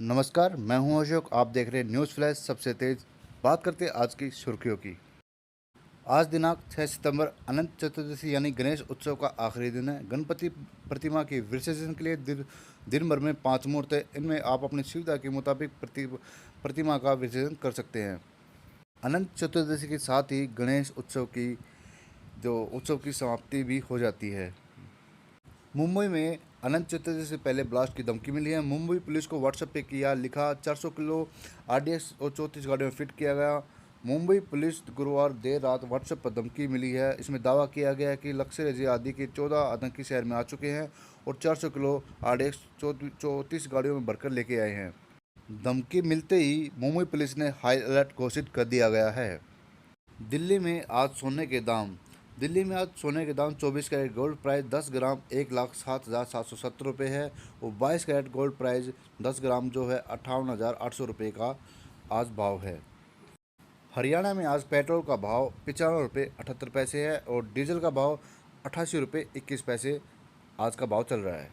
नमस्कार, मैं हूं अशोक। आप देख रहे हैं न्यूज़ फ्लैश सबसे तेज। बात करते हैं आज की सुर्खियों की। आज दिनांक 6 सितंबर अनंत चतुर्दशी यानी गणेश उत्सव का आखिरी दिन है। गणपति प्रतिमा के विसर्जन के लिए दिन भर में 5 मुहूर्त है। इनमें आप अपनी सुविधा के मुताबिक प्रतिमा का विसर्जन कर सकते हैं। अनंत चतुर्दशी के साथ ही गणेश उत्सव की समाप्ति भी हो जाती है। मुंबई में अनंत चतुर्दशी से पहले ब्लास्ट की धमकी मिली है। मुंबई पुलिस को व्हाट्सएप पे किया लिखा 400 किलो आरडीएक्स और 34 गाड़ियों में फिट किया गया। मुंबई पुलिस गुरुवार देर रात व्हाट्सएप पर धमकी मिली है। इसमें दावा किया गया है कि लश्कर आदि के 14 आतंकी शहर में आ चुके हैं और 400 किलो आरडीएक्स 34 गाड़ियों में भरकर लेके आए हैं। धमकी मिलते ही मुंबई पुलिस ने हाई अलर्ट घोषित कर दिया गया है। दिल्ली में आज सोने के दाम 24 कैरेट गोल्ड प्राइस 10 ग्राम 1,07,770 रुपये है और 22 कैरेट गोल्ड प्राइस 10 ग्राम जो है 58,800 रुपये का आज भाव है। हरियाणा में आज पेट्रोल का भाव 95 रुपये 78 पैसे है और डीजल का भाव 88 रुपये 21 पैसे आज का भाव चल रहा है।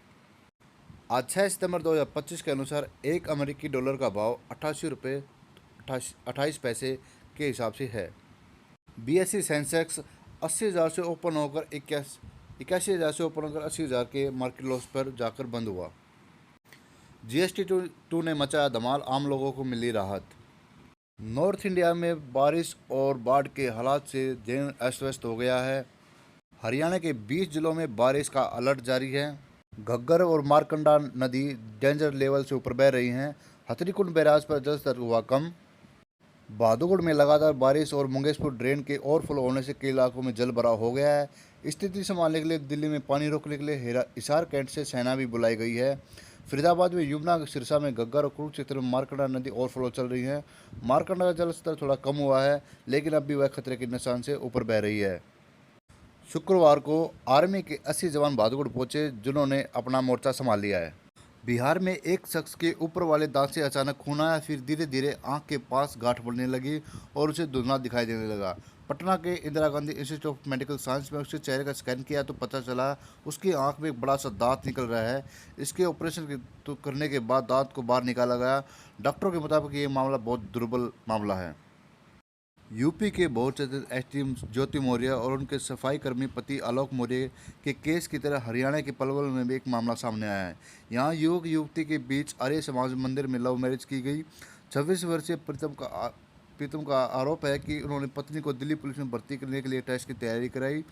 आज 6 सितंबर 2025 के अनुसार एक अमेरिकी डॉलर का भाव 88 रुपये 28 पैसे के हिसाब से है। बीएसई सेंसेक्स 80,000 से ओपन होकर 81,000 से ओपन होकर 80,000 के मार्केट लॉस पर जाकर बंद हुआ। जीएसटी टू ने मचाया धमाल, आम लोगों को मिली राहत। नॉर्थ इंडिया में बारिश और बाढ़ के हालात से दिन अस्त व्यस्त हो गया है। हरियाणा के 20 जिलों में बारिश का अलर्ट जारी है। घग्गर और मारकंडा नदी डेंजर लेवल से ऊपर बह रही हैं। हथनीकुंड बैराज पर जलस्तर हुआ कम। बहादुरगढ़ में लगातार बारिश और मुंगेशपुर ड्रेन के ओवरफ्लो होने से कई इलाकों में जल भराव हो गया है। स्थिति संभालने के लिए दिल्ली में पानी रोकने के लिए हिसार कैंट से सेना भी बुलाई गई है। फरीदाबाद में यमुना, सिरसा में घग्गर और कुरुक्षेत्र में मारकंडा नदी ओवरफ्लो चल रही है। मारकंडा का जलस्तर थोड़ा कम हुआ है लेकिन अब भी वह खतरे के निशान से ऊपर बह रही है। शुक्रवार को आर्मी के 80 जवान बहादुरगढ़ पहुंचे जिन्होंने अपना मोर्चा संभाल लिया है। बिहार में एक शख्स के ऊपर वाले दांत से अचानक खून आया, फिर धीरे धीरे आंख के पास गांठ बढ़ने लगी और उसे धुंधला दिखाई देने लगा। पटना के Indira Gandhi institute of medical science में उसके चेहरे का स्कैन किया तो पता चला उसकी आंख में एक बड़ा सा दांत निकल रहा है। इसके ऑपरेशन करने के बाद दांत को बाहर निकाला गया। डॉक्टरों के मुताबिक ये मामला बहुत दुर्बल मामला है। यूपी के बहुचर्चित एसडीएम ज्योति मौर्य और उनके सफाई कर्मी पति आलोक मौर्य के केस की तरह हरियाणा के पलवल में भी एक मामला सामने आया है। यहाँ युवक युवती के बीच आर्य समाज मंदिर में लव मैरिज की गई। 26 वर्षीय प्रीतम का आरोप है कि उन्होंने पत्नी को दिल्ली पुलिस में भर्ती करने के लिए टेस्ट की तैयारी कराई।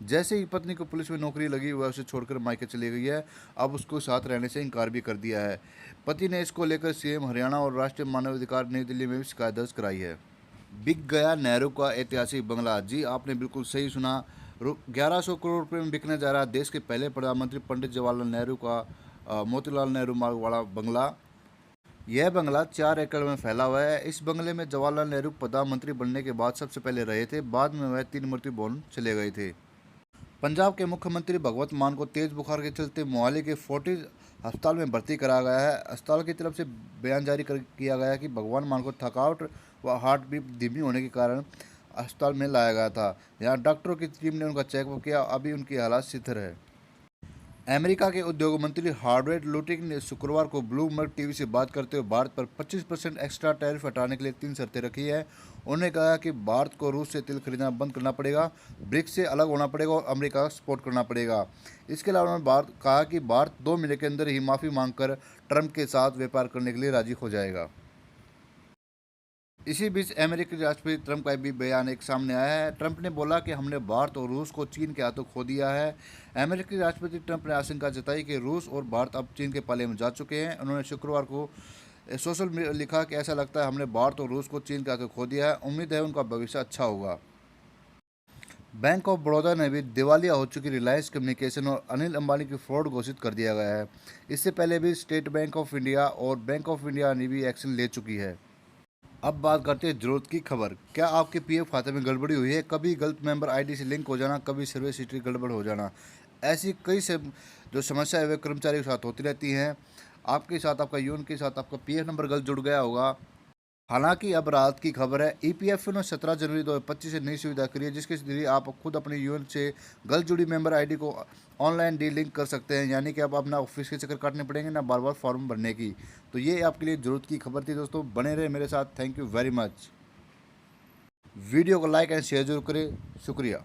जैसे ही पत्नी को पुलिस में नौकरी लगी वह उसे छोड़कर मायके चली गई है। अब उसको साथ रहने से इनकार भी कर दिया है। पति ने इसको लेकर सीएम हरियाणा और राष्ट्रीय मानवाधिकार नई दिल्ली में भी शिकायत दर्ज कराई है। बिक गया नेहरू का ऐतिहासिक बंगला। जी आपने बिल्कुल सही सुना। 1100 करोड़ रुपए में बिकने जा रहा है देश के पहले प्रधानमंत्री पंडित जवाहरलाल नेहरू का मोतीलाल नेहरू मार्ग वाला बंगला। यह बंगला 4 एकड़ में फैला हुआ है। इस बंगले में जवाहरलाल नेहरू प्रधानमंत्री बनने के बाद सबसे पहले रहे थे। बाद में वह 3 मूर्ति भवन चले गए थे। पंजाब के मुख्यमंत्री भगवंत मान को तेज बुखार के चलते मोहाली के फोर्टिस अस्पताल में भर्ती कराया गया है। अस्पताल की तरफ से बयान जारी किया गया है कि भगवान मान को थकावट व हार्ट बीट धीमी होने के कारण अस्पताल में लाया गया था। यहाँ डॉक्टरों की टीम ने उनका चेकअप किया। अभी उनकी हालत स्थिर है। अमेरिका के उद्योग मंत्री हार्वर्ड लुटिक ने शुक्रवार को ब्लूमबर्ग टीवी से बात करते हुए भारत पर 25% एक्स्ट्रा टैरिफ हटाने के लिए 3 शर्तें रखी है। उन्होंने कहा कि भारत को रूस से तेल खरीदना बंद करना पड़ेगा, ब्रिक्स से अलग होना पड़ेगा और अमेरिका का सपोर्ट करना पड़ेगा। इसके अलावा उन्होंने कहा कि भारत 2 महीने के अंदर ही माफ़ी मांगकर ट्रंप के साथ व्यापार करने के लिए राजी हो जाएगा। इसी बीच अमेरिकी राष्ट्रपति ट्रंप का भी बयान एक सामने आया है। ट्रंप ने बोला कि हमने भारत और रूस को चीन के हाथों खो दिया है। अमेरिकी राष्ट्रपति ट्रंप ने आशंका जताई कि रूस और भारत अब चीन के पाले में जा चुके हैं। उन्होंने शुक्रवार को सोशल मीडिया लिखा कि ऐसा लगता है हमने भारत और रूस को चीन के हाथों खो दिया है। उम्मीद है उनका भविष्य अच्छा होगा। बैंक ऑफ बड़ौदा ने भी दिवालिया हो चुकी रिलायंस कम्युनिकेशन और अनिल अंबानी की फ्रॉड घोषित कर दिया गया है। इससे पहले भी स्टेट बैंक ऑफ इंडिया और बैंक ऑफ इंडिया ने भी एक्शन ले चुकी है। अब बात करते हैं जरूरत की खबर। क्या आपके पीएफ खाते में गड़बड़ी हुई है? कभी गलत मेंबर आईडी से लिंक हो जाना, कभी सर्विस हिस्ट्री गड़बड़ हो जाना, ऐसी कई से जो समस्या है वे कर्मचारियों के साथ होती रहती हैं। आपके साथ आपका यून के साथ आपका पीएफ नंबर गलत जुड़ गया होगा हालांकि अब रात की खबर है, ईपीएफओ ने 17 जनवरी 2025 से नई सुविधा करी है, जिसके जरिए आप खुद अपनी यूएन से गलत जुड़ी मेंबर आईडी को ऑनलाइन डीलिंक कर सकते हैं। यानी कि अब अपना ऑफिस के चक्कर काटने पड़ेंगे ना बार बार फॉर्म भरने की। तो ये आपके लिए ज़रूरत की खबर थी दोस्तों, बने रहे मेरे साथ। Thank you very much. Video को लाइक एंड शेयर जरूर करें। शुक्रिया।